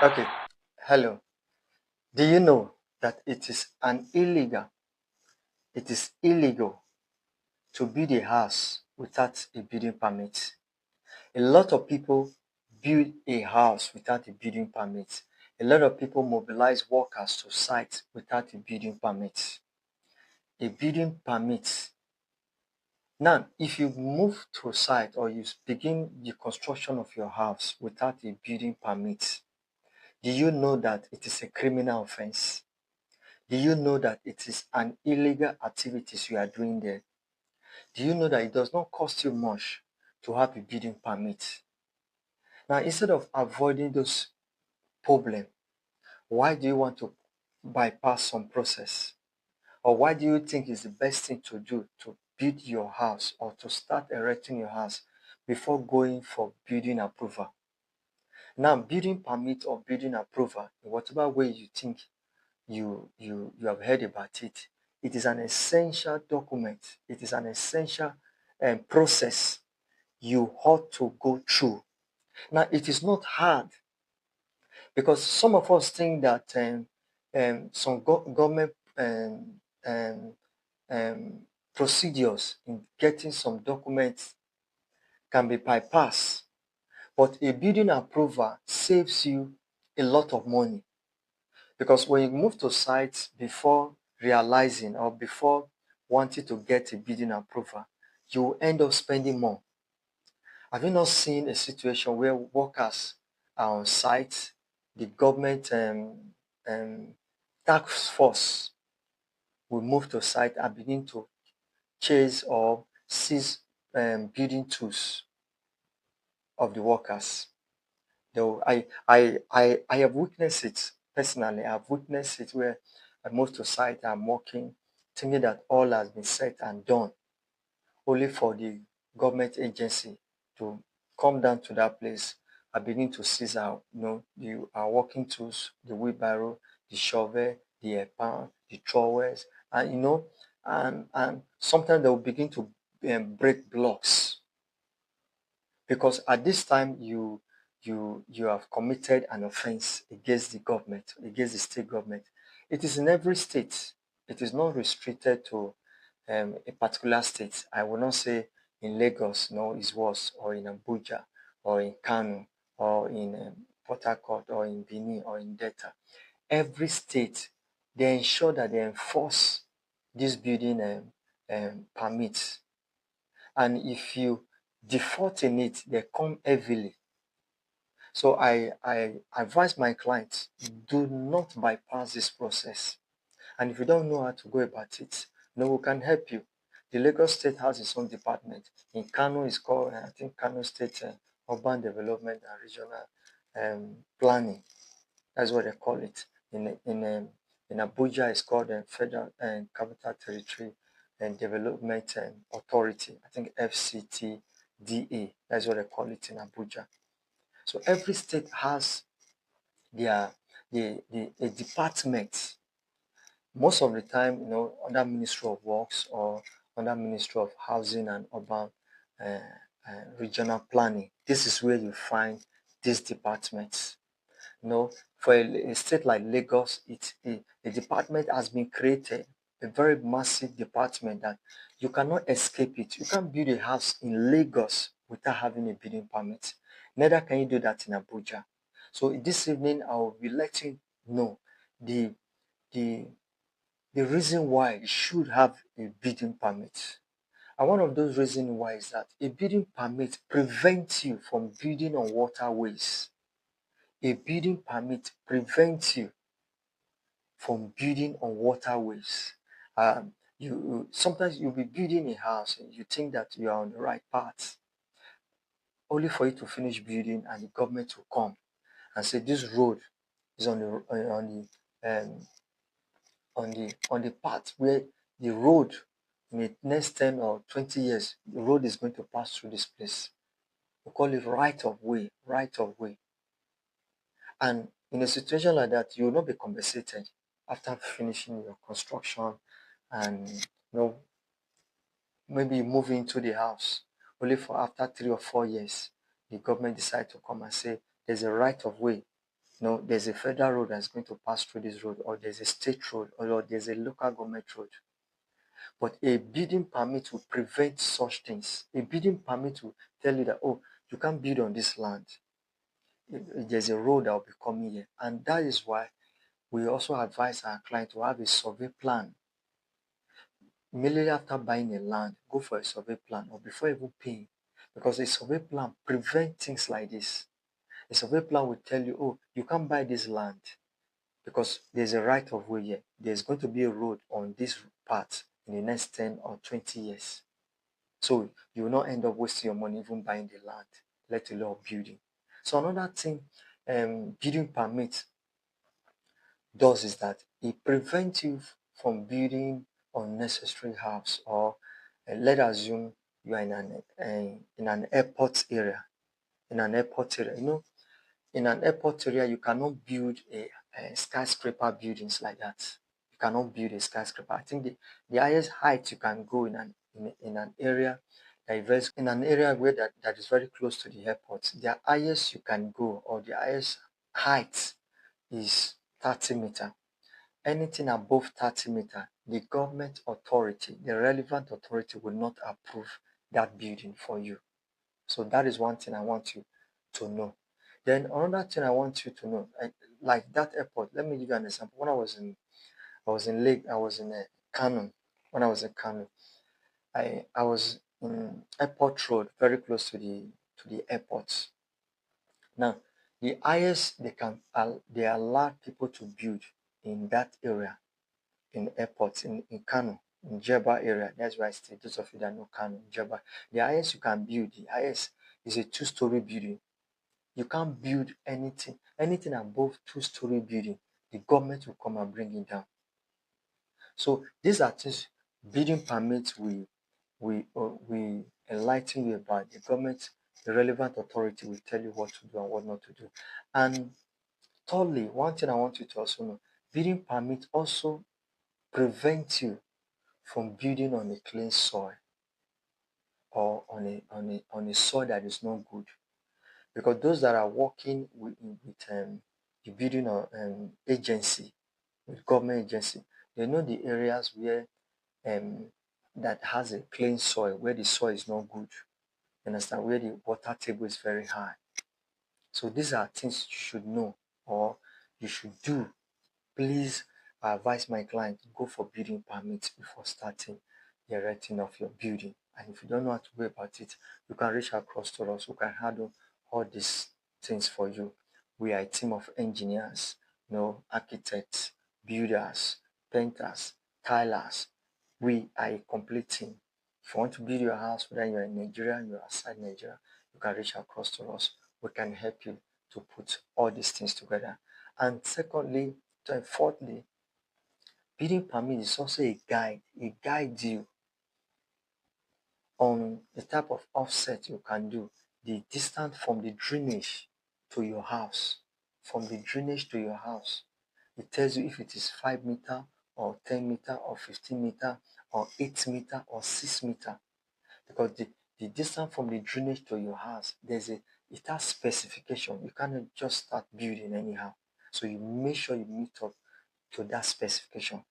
Okay, hello. Do you know that it is illegal to build a house without a building permit? A lot of people build a house without a building permit. A lot of people mobilize workers to site without a building permit. A building permit. Now, if you move to a site or you begin the construction of your house without a building permit, do you know that it is a criminal offense? Do you know that it is an illegal activities you are doing there? Do you know that it does not cost you much to have a building permit? Now, instead of avoiding those problems, why do you want to bypass some process? Or why do you think is the best thing to do to build your house or to start erecting your house before going for building approval? Now, building permit or building approval, in whatever way you think you have heard about it, it is an essential document. It is an essential process you ought to go through. Now, it is not hard because some of us think that some government um, um, procedures in getting some documents can be bypassed, but a building approval saves you a lot of money. Because when you move to sites before realizing or before wanting to get a building approval, you will end up spending more. Have you not seen a situation where workers are on site, the government um, task force will move to site and begin to chase or seize building tools of the workers? Though I have witnessed it personally. I've witnessed it where I move to site, I'm working, thinking that all has been said and done, only for the government agency to come down to that place and begin to seize our working tools, the wheelbarrow, the shovel, the pan, the trowels, and and sometimes they will begin to break blocks because at this time you have committed an offense against the government, against the state government. It is in every state. It is not restricted to a particular state. I will not say in Lagos, no, it's worse, or in Abuja, or in Kano, or in Port Harcourt, or in Benin, or in Delta. Every state, they ensure that they enforce this building permits. And if you default in it, they come heavily. So I advise my clients, do not bypass this process. And if you don't know how to go about it, no one can help you. The Lagos State has its own department. In Kano, it's called, I think, Kano State Urban Development and Regional Planning. That's what they call it. In Abuja, it's called Federal and Capital Territory and Development Authority. I think FCTDA. That's what they call it in Abuja. So every state has their the department. Most of the time, under Ministry of Works or under Ministry of Housing and Urban Regional Planning. This is where you find these departments. For a state like Lagos, a department has been created, a very massive department that you cannot escape it. You can't build a house in Lagos without having a building permit. Neither can you do that in Abuja. So this evening, I will be letting you know the the the reason why you should have a building permit. And one of those reasons why is that a building permit prevents you from building on waterways. A building permit prevents you from building on waterways. Sometimes you'll be building a house and you think that you are on the right path, only for you to finish building and the government will come and say this road is on the path where the road in the next 10 or 20 years, the road is going to pass through this place. We call it right of way, right of way. And in a situation like that, you will not be compensated after finishing your construction and maybe you move into the house. Only for after 3 or 4 years, the government decide to come and say there's a right of way No, there's a federal road that's going to pass through this road, or there's a state road, or there's a local government road. But a building permit will prevent such things. A building permit will tell you that, oh, you can't build on this land. There's a road that will be coming here. And that is why we also advise our client to have a survey plan. Immediately after buying a land, go for a survey plan or before even paying. Because a survey plan prevents things like this. A survey plan will tell you, oh, you can't buy this land because there's a right of way here. There's going to be a road on this part in the next 10 or 20 years. So you will not end up wasting your money even buying the land, let alone building. So another thing building permit does is that it prevents you from building unnecessary house, or let's assume you are in an airport area. In an airport area, in an airport area, you cannot build a skyscraper buildings like that. You cannot build a skyscraper. I think the highest height you can go in an area in an area where that is very close to the airport, the highest you can go, or the highest height, is 30 meter. Anything above 30 meter, the government authority, the relevant authority, will not approve that building for you. So that is one thing I want you to know. Then another thing I want you to know, like that airport. Let me give you an example. When I was in a Kano. When I was in Kano, I was in Airport Road, very close to the airport. Now, the highest they allow people to build in that area, in airports in Kano, in Jeba area. That's why I stay. Those of you that know Kano, Jeba, the highest you can build, the highest is a two-story building. You can't build anything above two-story building. The government will come and bring it down. So these are things building permits we enlighten you about. The government, the relevant authority will tell you what to do and what not to do. And thirdly, one thing I want you to also know, building permit also prevents you from building on a clean soil, or on a soil that is not good. Because those that are working with the building agency, with government agency, they know the areas where um, that has a clean soil, where the soil is not good. You understand? Where the water table is very high. So these are things you should know, or you should do. Please, I advise my client to go for building permits before starting the erecting of your building. And if you don't know how to go about it, you can reach across to us who can handle all these things for you. We are a team of engineers, architects, builders, painters, tilers. We are a complete team. If you want to build your house, whether you're in Nigeria, you're outside Nigeria, you can reach across to us. We can help you to put all these things together. And secondly, fourthly, building permit is also a guide. It guides you on the type of offset you can do, the distance from the drainage to your house. From the drainage to your house. It tells you if it is 5 meter or 10 meter or 15 meter or 8 meter or 6 meter. Because the distance from the drainage to your house, it has specification. You cannot just start building anyhow. So you make sure you meet up to that specification.